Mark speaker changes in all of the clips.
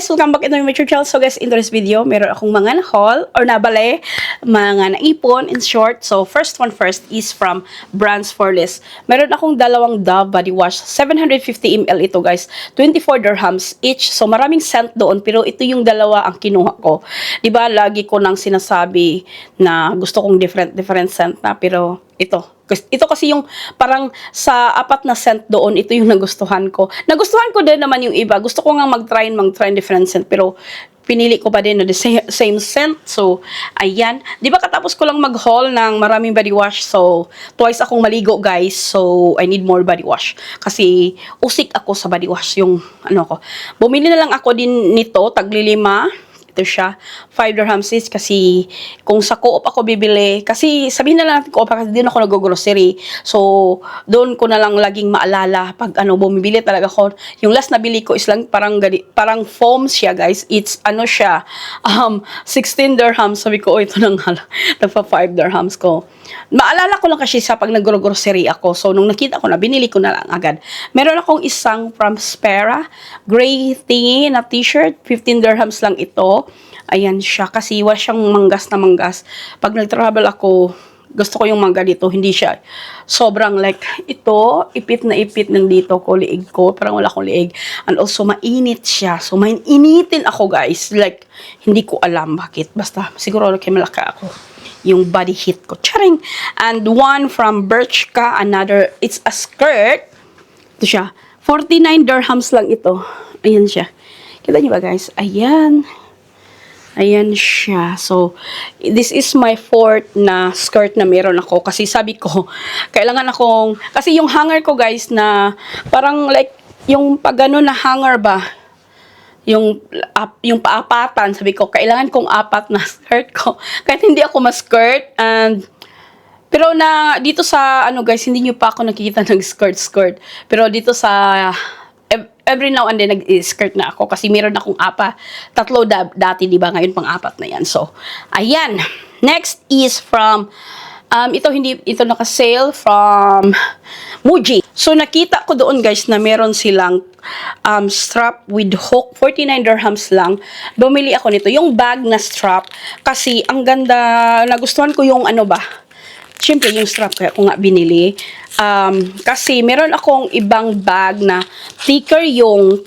Speaker 1: guys, welcome back ito yung Mature Child. So guys, in this video, meron akong mga na-haul or nabale, mga naipon in short. So first one first is from Brands for Less. Meron akong dalawang Dove body wash. 750 ml ito guys. 24 dirhams each. So maraming scent doon, pero ito yung dalawa ang kinuha ko. Diba, lagi ko nang sinasabi na gusto kong different scent na, pero ito kasi yung parang sa apat na scent doon, ito yung nagustuhan ko. Nagustuhan ko din naman yung iba. Gusto ko nga mag-try different scent, pero pinili ko pa din na the same scent. So, ayan. Di ba katapos ko lang mag-haul ng maraming body wash? So, twice akong maligo guys. So, I need more body wash. Kasi, usik ako sa body wash yung ano ko. Bumili na lang ako din nito, tagli-5. Ito siya, 5 dirhams each kasi kung sa Co-op ako bibili, kasi sabihin na lang natin Co-op kasi din ako nag-grocery. So, doon ko na lang laging maalala pag bumibili talaga ako. Yung last na bili ko is lang parang foam siya guys. It's siya, 16 dirhams. Sabi ko, ito nang nagpa 5 dirhams ko. Maalala ko lang kasi sa pag nag-grocery ako. So, nung nakita ko na, binili ko na lang agad. Meron akong isang from Spera, gray thingy na t-shirt. 15 dirhams lang ito. Ayan siya. Kasi wala siyang manggas na manggas. Pag nag-travel ako, gusto ko yung mangga dito. Hindi siya sobrang like ito. Ipit na ipit ng dito ko, liig ko. Parang wala akong liig. And also, mainit siya. So, mainitin ako guys. Like, hindi ko alam bakit. Basta, siguro kay malaka ako yung body heat ko. Charing! And one from Bershka, another, it's a skirt. Ito siya. 49 dirhams lang ito. Ayan siya. Kita niyo ba guys? Ayan. Ayan siya. So, this is my fourth na skirt na meron ako. Kasi sabi ko, kailangan akong, kasi yung hanger ko guys na, parang like, yung pag na hanger ba, yung paapatan, sabi ko, kailangan kong apat na skirt ko. Kahit hindi ako ma-skirt. Pero na, dito sa, guys, hindi nyo pa ako nakikita ng skirt. Pero dito sa, every now and then, nag-skirt na ako. Kasi meron akong tatlo dati, di ba? Ngayon, pang-apat na yan. So, ayan. Next is from, ito naka-sale from Muji. So, nakita ko doon guys na meron silang strap with hook. 49 dirhams lang. Bumili ako nito. Yung bag na strap. Kasi, ang ganda. Nagustuhan ko yung Siyempre, yung strap kaya ko nga binili. Kasi meron akong ibang bag na thicker yung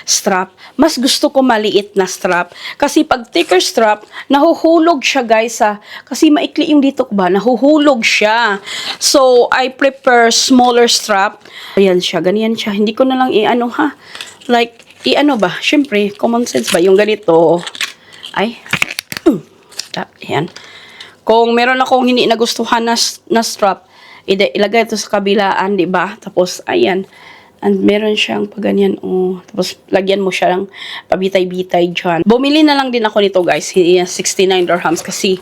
Speaker 1: strap. Mas gusto ko maliit na strap. Kasi pag thicker strap, nahuhulog siya guys kasi maikli yung dito ko ba, nahuhulog siya. So, I prefer smaller strap. Ayan siya, ganyan siya. Hindi ko na lang like, ba? Siyempre, common sense ba? Yung ganito, ay, ayan. Kung meron akong hindi nagustuhan na strap, ilagay ito sa kabilaan, di ba? Tapos, ayan. And meron siyang paganyan, Tapos, lagyan mo siya ng pabitay-bitay dyan. Bumili na lang din ako nito, guys. 69 dirhams. Kasi,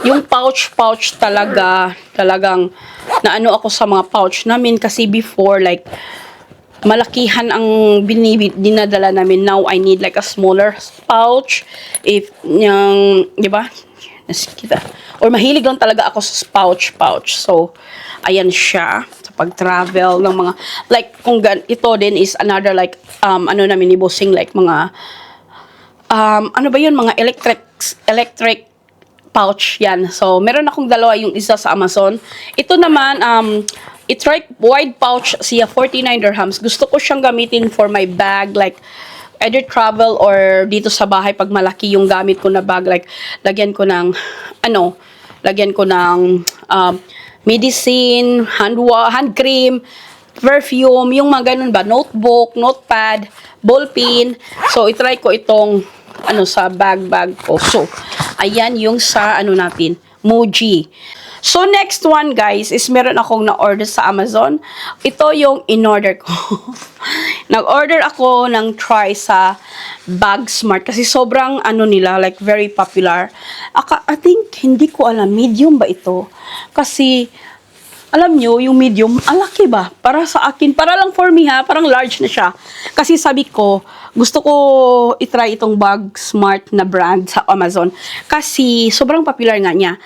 Speaker 1: yung pouch talagang, naano ako sa mga pouch namin. Kasi before, like, malakihan ang dinadala namin. Now, I need like a smaller pouch. If, di ba? Kita. Or mahilig lang talaga ako sa pouch. So, ayan siya. Sa pag-travel ng mga, like, kung ito din is another, like, namin ibusing, like, mga, mga electric pouch, yan. So, meron akong dalawa, yung isa sa Amazon. Ito naman, it's right, wide pouch siya, 49 dirhams. Gusto ko siyang gamitin for my bag, like, either travel or dito sa bahay pag malaki yung gamit ko na bag, like lagyan ko ng medicine, hand cream, perfume, yung mga ganun ba, notebook, notepad, ballpen. So i-try ko itong sa bag ko. So ayan yung sa natin, Muji. So, next one, guys, is meron akong na-order sa Amazon. Ito yung in-order ko. Nag-order ako ng try sa Bag Smart. Kasi sobrang, nila, like, very popular. I think, hindi ko alam, medium ba ito? Kasi, alam nyo, yung medium, laki ba? Para sa akin, para lang for me ha, parang large na siya. Kasi sabi ko, gusto ko itry itong Bag Smart na brand sa Amazon. Kasi, sobrang popular nga niya.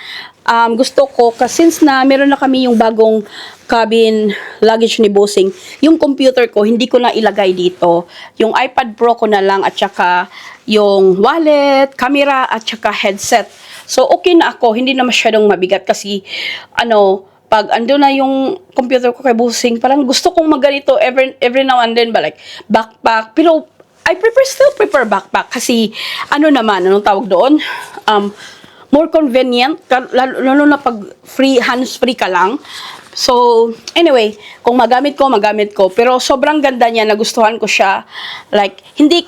Speaker 1: gusto ko, kasi since na meron na kami yung bagong cabin luggage ni Bossing, yung computer ko, hindi ko na ilagay dito. Yung iPad Pro ko na lang, at saka yung wallet, camera, at saka headset. So, okay na ako. Hindi na masyadong mabigat kasi, pag ando na yung computer ko kay Bossing, parang gusto kong magganito every now and then ba, like, backpack. Pero, still prefer backpack kasi, anong tawag doon? More convenient, lalo na pag hands-free ka lang. So, anyway, kung magamit ko. Pero sobrang ganda niya, nagustuhan ko siya. Like, hindi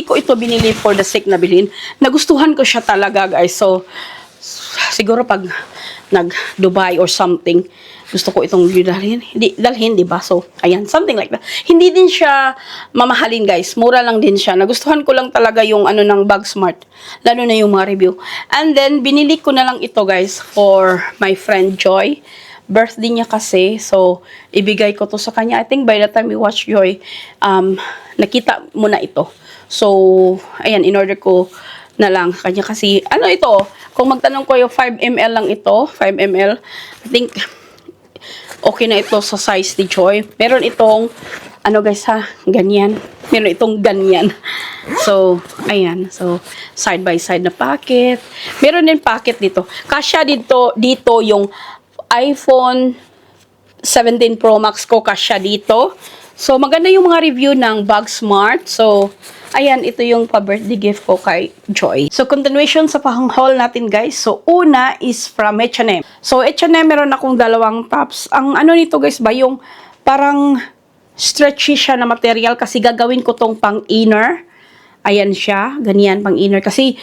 Speaker 1: ko ito binili for the sake na bilhin. Nagustuhan ko siya talaga, guys. So, siguro pag nag-Dubai or something, gusto ko itong dalhin, di ba? So, ayan, something like that. Hindi din siya mamahalin, guys. Mura lang din siya. Nagustuhan ko lang talaga yung ng Bagsmart. Lalo na yung mga review. And then, binili ko na lang ito, guys, for my friend Joy. Birthday niya kasi. So, ibigay ko to sa kanya. I think by the time we watch Joy, nakita mo na ito. So, ayan, in-order ko na lang kanya kasi, ito, kung magtanong ko yung 5 ml lang ito, 5 ml, I think, okay na ito sa size ni Joy. Meron itong, guys ha, ganyan. Meron itong ganyan. So, ayan. So, side by side na packet. Meron din packet dito. Kasya dito yung iPhone 17 Pro Max ko, kasya dito. So, maganda yung mga review ng Bagsmart. So, ayan, ito yung pa-birthday gift ko kay Joy. So, continuation sa pang-haul natin, guys. So, una is from H&M. So, H&M, meron akong dalawang tops. Ang nito, guys, ba yung parang stretchy siya na material kasi gagawin ko tong pang-inner. Ayan siya, ganyan, pang-inner. Kasi,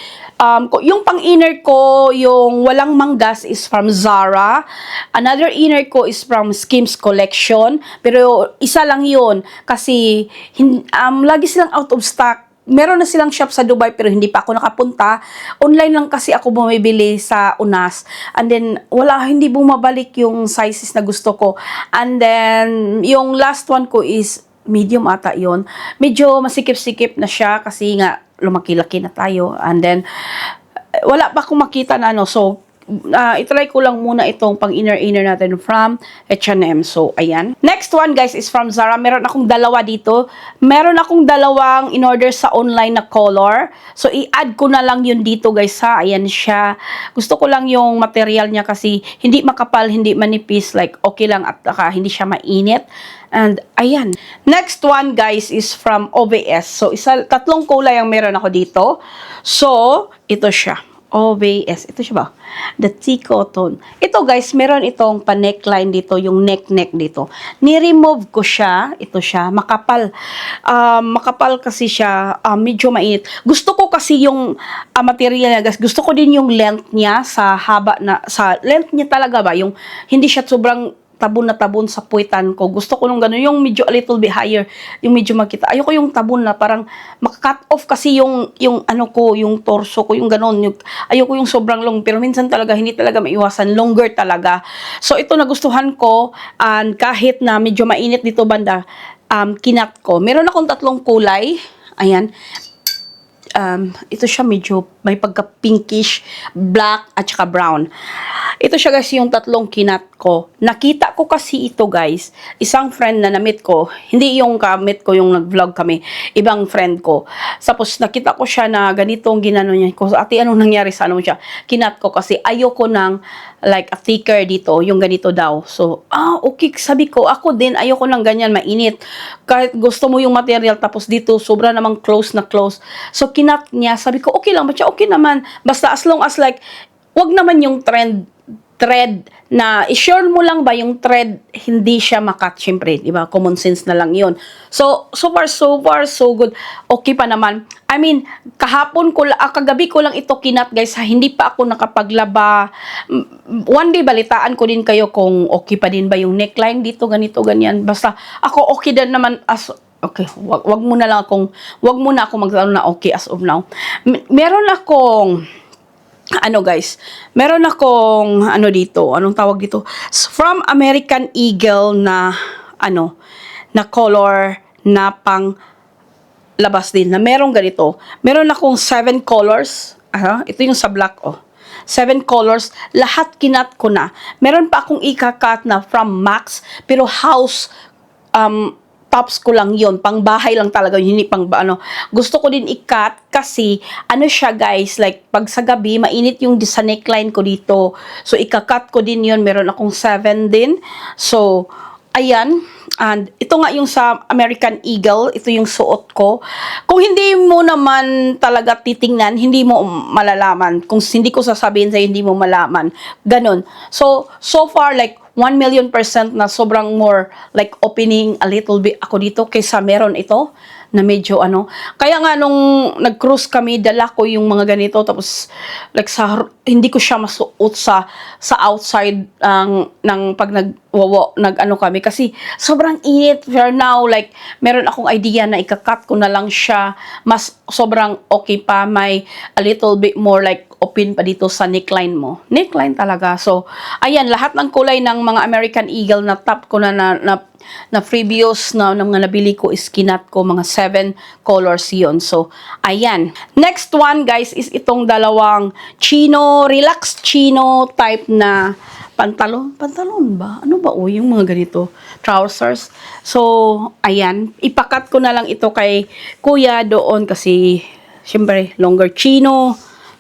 Speaker 1: yung pang-inner ko, yung walang manggas is from Zara. Another inner ko is from Skims Collection. Pero, isa lang yun. Kasi, lagi silang out of stock. Meron na silang shop sa Dubai pero hindi pa ako nakapunta. Online lang kasi ako bumibili sa Unas. And then, hindi bumabalik yung sizes na gusto ko. And then, yung last one ko is medium ata yon. Medyo masikip-sikip na siya kasi nga lumaki-laki na tayo. And then, wala pa akong makita na So, itry ko lang muna itong pang inner natin from H&M. So, ayan. Next one, guys, is from Zara. Meron akong dalawa dito. Meron akong dalawang in-order sa online na color. So, i-add ko na lang yun dito, guys, ha. Ayan siya. Gusto ko lang yung material niya kasi hindi makapal, hindi manipis. Like, okay lang at hindi siya mainit. And, ayan. Next one, guys, is from OVS. So, tatlong kulay ang meron ako dito. So, ito siya. OVS. Ito siya ba? The T-cotton. Ito, guys, meron itong pa-neckline dito, yung neck dito. Ni-remove ko siya. Ito siya. Makapal. Makapal kasi siya. Medyo mainit. Gusto ko kasi yung material niya, guys. Gusto ko din yung length niya sa length niya talaga ba? Yung hindi siya sobrang tabon na tabon sa puwitan ko. Gusto ko nung gano'n, yung medyo a little bit higher, yung medyo makita. Ayoko yung tabon na parang maka-cut off kasi yung yung torso ko, yung gano'n. Ayoko yung sobrang long, pero minsan talaga, hindi talaga maiwasan. Longer talaga. So, ito nagustuhan ko, and kahit na medyo mainit dito banda, kinat ko. Meron akong tatlong kulay. Ayan. Ito siya medyo may pagka-pinkish, black, at saka brown. Ito siya, guys, yung tatlong kinat ko. Nakita ko kasi ito, guys, isang friend na na-meet ko. Hindi yung ka-meet ko, yung nag-vlog kami. Ibang friend ko. Tapos, nakita ko siya na ganitong ginano niya. Ate, anong nangyari sa siya? Kinat ko kasi ayoko ng like a thicker dito, yung ganito daw. So, okay. Sabi ko, ako din, ayoko ng ganyan, mainit. Kahit gusto mo yung material, tapos dito, sobra namang close na close. So, kinat niya. Sabi ko, okay lang ba siya? Okay naman. Basta as long as like, wag naman yung thread na i-sure mo lang ba yung thread hindi siya makat, syempre, di ba? Common sense na lang yun. So far so good. Okay pa naman. I mean, kagabi ko lang ito kinat, guys, hindi pa ako nakapaglaba. One day balitaan ko din kayo kung okay pa din ba yung neckline dito, ganito, ganyan. Basta ako okay din naman okay, wag mo na ako magtanong na okay as of now. Meron akong guys, meron akong dito, anong tawag dito? From American Eagle na na color na pang labas din na merong ganito. Meron akong 7 colors. Ito yung sa black, 7 colors, lahat kinat ko na. Meron pa akong ika-cut na from Max, pero house tops ko lang yon, pang bahay lang talaga yun, hindi pang ano. Gusto ko din i-cut kasi ano siya guys, like pag sa gabi mainit yung sa neckline ko dito, so ika-cut ko din yon. Meron akong 7 din, so ayan. And ito nga yung sa American Eagle, ito yung suot ko. Kung hindi mo naman talaga titingnan, hindi mo malalaman. Kung hindi ko sasabihin sa'yo, hindi mo malaman. Ganon. So far, like, 1,000,000% na sobrang more like opening a little bit ako dito kaysa meron ito na medyo ano. Kaya nga nung nag-cruise kami, dala ko yung mga ganito tapos like hindi ko siya masuot sa outside ng pag nag-ano kami kasi sobrang init. For now, like meron akong idea na ika-cut ko na lang siya. Mas sobrang okay pa, may a little bit more like open pa dito sa neckline mo. Neckline talaga. So, ayan, lahat ng kulay ng mga American Eagle na top ko na previous na mga nabili ko is kinat ko, mga 7 colors yon. So, ayan. Next one, guys, is itong dalawang chino, relaxed chino type na pantalon ba? Ano ba yung mga ganito? Trousers. So, ayan. Ipakat ko na lang ito kay kuya doon kasi, syempre, longer chino,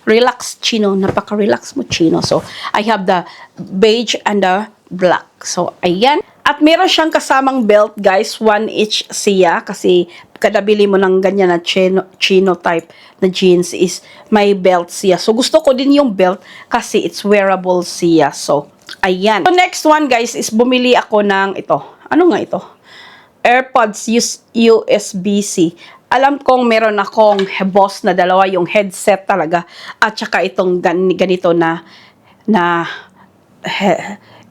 Speaker 1: relaxed chino, napaka-relax mo chino. So, I have the beige and the black. So, ayan. At meron siyang kasamang belt, guys. 1 each siya. Kasi, kada bili mo ng ganyan na chino type na jeans is may belt siya. So, gusto ko din yung belt kasi it's wearable siya. So, ayan. So, next one, guys, is bumili ako ng ito. Ano nga ito? AirPods USB-C. Alam kong meron akong boss na dalawa, yung headset talaga, at saka itong ganito na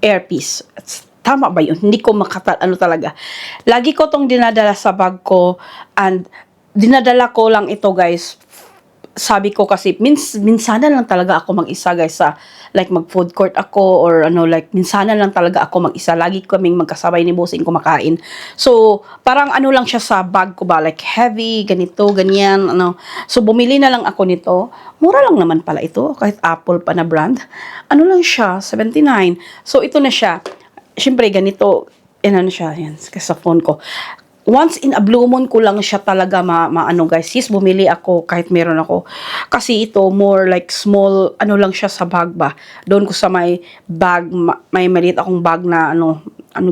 Speaker 1: earpiece. Tama ba yun? Hindi ko ano talaga. Lagi ko tong dinadala sa bag ko, and dinadala ko lang ito, guys. Sabi ko kasi, minsanan lang talaga ako mag-isa, guys, sa, like, mag-food court ako, or ano, like, minsanan lang talaga ako mag-isa. Lagi kaming magkasabay ni bossing kumakain. So, parang ano lang siya sa bag ko ba, like, heavy, ganito, ganyan, ano. So, bumili na lang ako nito. Mura lang naman pala ito, kahit Apple pa na brand. Ano lang siya, 79. So, ito na siya. Siyempre, ganito, ano siya, yan, sa phone ko. Once in a blue moon ko lang siya talaga maano, guys. Yes, bumili ako kahit meron ako. Kasi ito, more like small, ano lang siya sa bag ba. Doon ko sa may bag, may maliit akong bag na ano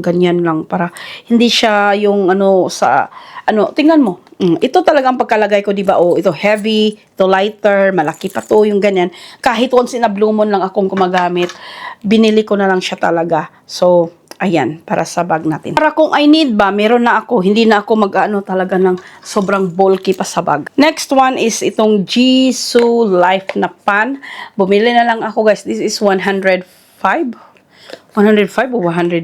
Speaker 1: ganyan lang. Para hindi siya yung ano sa, ano, tingnan mo. Ito talaga ang pagkalagay ko, di ba? Oh, ito heavy, ito lighter, malaki pa to, yung ganyan. Kahit once in a blue moon lang akong gumagamit, binili ko na lang siya talaga. So, ayan, para sa bag natin. Para kung I need ba, meron na ako. Hindi na ako mag-ano talaga ng sobrang bulky pa sa bag. Next one is itong Jisoo Life na pan. Bumili na lang ako, guys. This is 105. 105 o 109?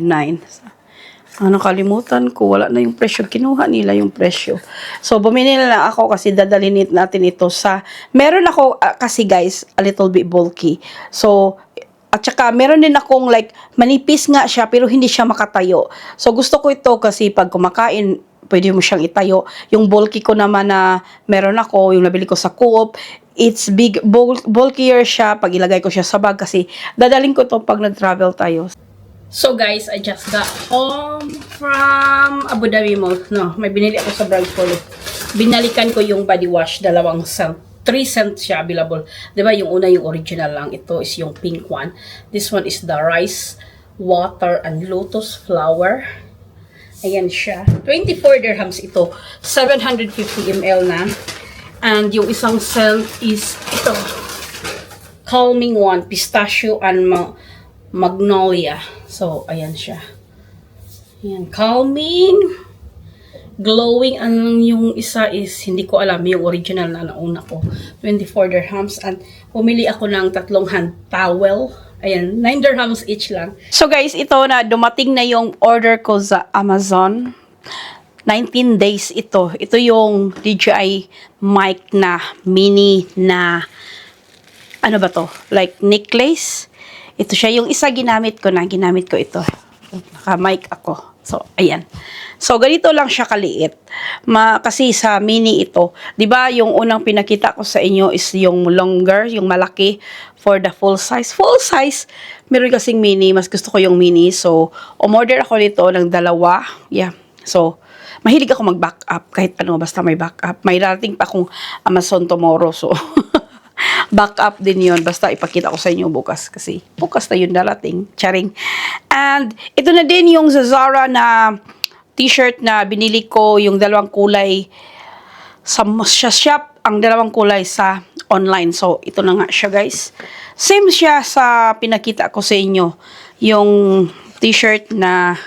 Speaker 1: Nakalimutan ko. Wala na yung presyo. Kinuha nila yung presyo. So, bumili na lang ako kasi dadalhin natin ito sa... Meron ako, kasi guys, a little bit bulky. So, at saka, meron din akong like, manipis nga siya, pero hindi siya makatayo. So, gusto ko ito kasi pag kumakain, pwede mo siyang itayo. Yung bulky ko naman na meron ako, yung nabili ko sa Coop, it's big, bulkier siya pag ilagay ko siya sa bag kasi dadaling ko ito pag nag-travel tayo. So guys, I just got home from Abu Dhabi Mall. No, may binili ako sa Bragpolo. Binalikan ko yung body wash, 2 cent. 3 cents siya available. Diba yung una yung original lang. Ito is yung pink one. This one is the rice, water, and lotus flower. Ayan siya. 24 dirhams ito. 750 ml na. And yung isang scent is ito. Calming one. Pistachio and magnolia. So, ayan siya. Ayan. Calming. Glowing, ang yung isa is, hindi ko alam, yung original na nauna ko. 24 dirhams. And pumili ako ng 3 hand towel. Ayan, 9 dirhams each lang. So guys, ito na, dumating na yung order ko sa Amazon. 19 days ito. Ito yung DJI mic na mini na, ano ba to? Like necklace. Ito siya, yung isa ginamit ko ito. Naka-mic ako. So, ayan. So, ganito lang siya kaliit. Kasi sa mini ito, di ba yung unang pinakita ko sa inyo is yung longer, yung malaki for the full size. Full size, meron kasing mini. Mas gusto ko yung mini. So, umorder ako nito ng dalawa. Yeah. So, mahilig ako mag-back up kahit ano, basta may back up. May darating pa akong Amazon tomorrow. So, back up din yun. Basta ipakita ko sa inyo bukas. Kasi bukas na yun darating. Charing. And ito na din yung sa Zara na t-shirt na binili ko, yung dalawang kulay sa shop, ang dalawang kulay sa online. So, ito na nga siya, guys. Same siya sa pinakita ko sa inyo. Yung t-shirt na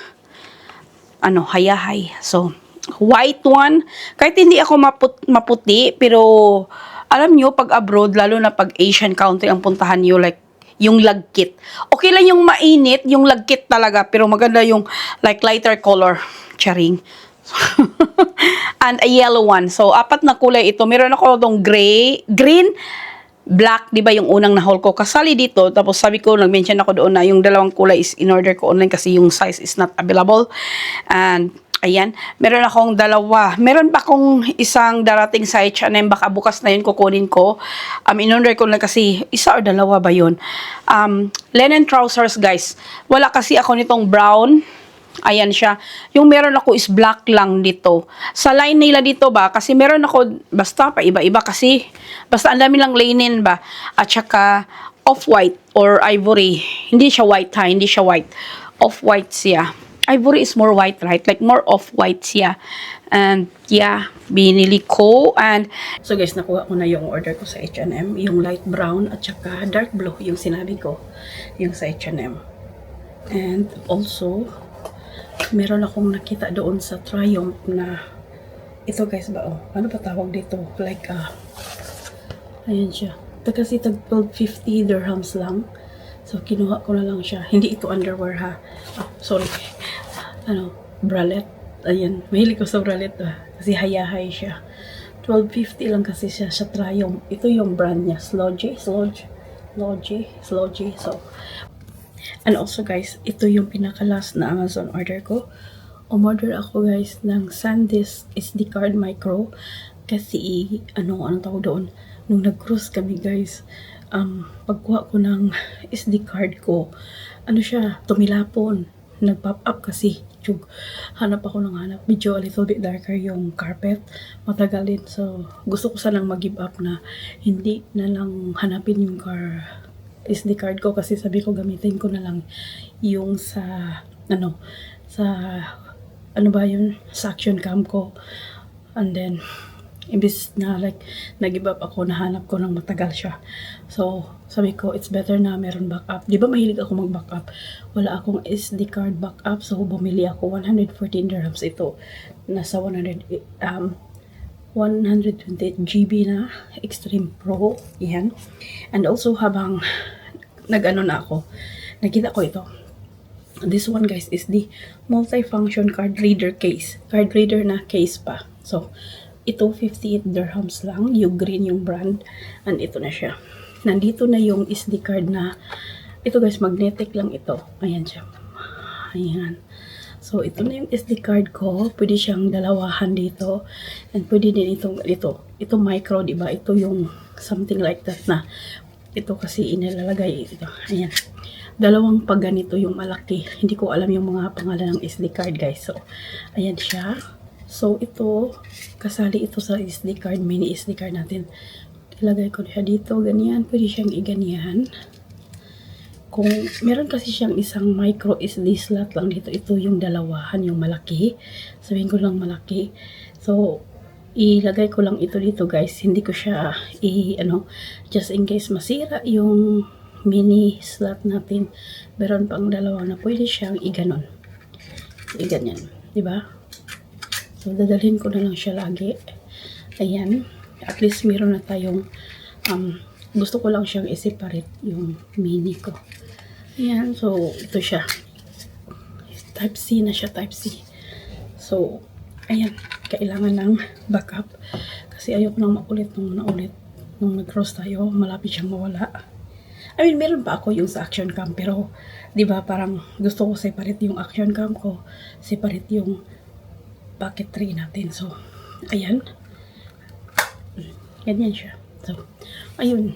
Speaker 1: hayahay. So, white one. Kahit hindi ako maputi, pero alam nyo, pag abroad, lalo na pag Asian country ang puntahan nyo, like, yung lagkit. Okay lang yung mainit, yung lagkit talaga, pero maganda yung, like, lighter color. Charing. And a yellow one. So, 4 na kulay ito. Meron ako itong green, black, di ba yung unang na-haul ko. Kasali dito, tapos sabi ko, nag-mention ako doon na yung dalawang kulay is in-order ko online kasi yung size is not available. And, ayan, meron akong dalawa. Meron pa akong isang darating sa H&M, baka bukas na yun kukunin ko. In-order ko lang kasi, isa or dalawa ba yun? Linen trousers, guys. Wala kasi ako nitong brown. Ayan siya. Yung meron ako is black lang dito. Sa line nila dito ba, kasi meron ako, basta pa iba-iba kasi, basta ang dami lang linen ba. At saka, off-white or ivory. Hindi siya white ha, hindi siya white. Off-white siya. Ivory is more white, right? Like, more off-white siya. And, yeah, binili ko. And, so guys, nakuha ko na yung order ko sa H&M. Yung light brown at saka dark blue, yung sinabi ko. Yung sa H&M. And, also, meron akong nakita doon sa Triumph na, ito guys ba, ano ba tawag dito? Like, ayan siya. Ito kasi tag 1250 dirhams lang. So, kinuha ko na lang siya. Hindi ito underwear ha. Sorry. Bralette. Ayan. Mahilig ko sa bralette kasi hayahay siya. 1250 lang kasi siya sa Triumph. Ito yung brand niya. Slogy. So, and also guys, ito yung pinaka-last na Amazon order ko. Umorder ako guys ng SanDisk SD card micro. Kasi, anong tawag doon? Nung nag-cruise kami guys, pagkuha ko ng SD card ko, tumilapon. Nag-pop up kasi. Hanap ako ng hanap. Medyo a little bit darker yung carpet. Matagal din. So, gusto ko sanang mag-give up na hindi na lang hanapin yung SD card ko kasi sabi ko gamitin ko na lang yung sa sa action cam ko. And then imbis na like nag-give up ako, nahanap ko ng matagal siya. So sabi ko it's better na meron backup. Di ba mahilig ako mag-backup? Wala akong SD card backup, so bumili ako 114 dirhams ito. Nasa 128 GB na Extreme Pro. Yan. And also habang nakita ko ito. This one guys is the multi-function card reader case. Card reader na case pa. So, ito 58 dirhams lang. Yung green yung brand. And ito na siya. Nandito na yung SD card na, ito guys, magnetic lang ito. Ayan siya. Ayan. So, ito na yung SD card ko. Pwede siyang dalawahan dito. And pwede din ito. Ito micro, diba? Ito yung something like that na. Ito kasi inilalagay. Ito. Ayan. Dalawang pag ganito yung malaki. Hindi ko alam yung mga pangalan ng SD card, guys. So, ayan siya. So, ito, kasali ito sa SD card, mini SD card natin. Ilagay ko siya dito, ganyan. Pwede siyang iganyan. Kung meron kasi siyang isang micro SD slot lang dito, ito yung dalawahan, yung malaki. Sabihin ko lang malaki. So, ilagay ko lang ito dito guys. Hindi ko siya just in case masira yung mini slot natin. Meron pang dalawa na pwede siyang iganon. Iganyan. Diba? So, dadalhin ko na lang siya lagi. Ayan. At least meron na tayong gusto ko lang siyang i-separate yung mini ko. Ayan, so ito siya. Type C na siya, Type C. So, ayan, kailangan ng backup. Kasi ayoko nang makulit nung nag-cross tayo, malapit siyang mawala. I mean, meron pa ako yung sa action cam, pero, di ba, parang gusto ko separate yung action cam ko, separate yung pocket tray natin. So, ayan. Ganyan siya. So, ayun.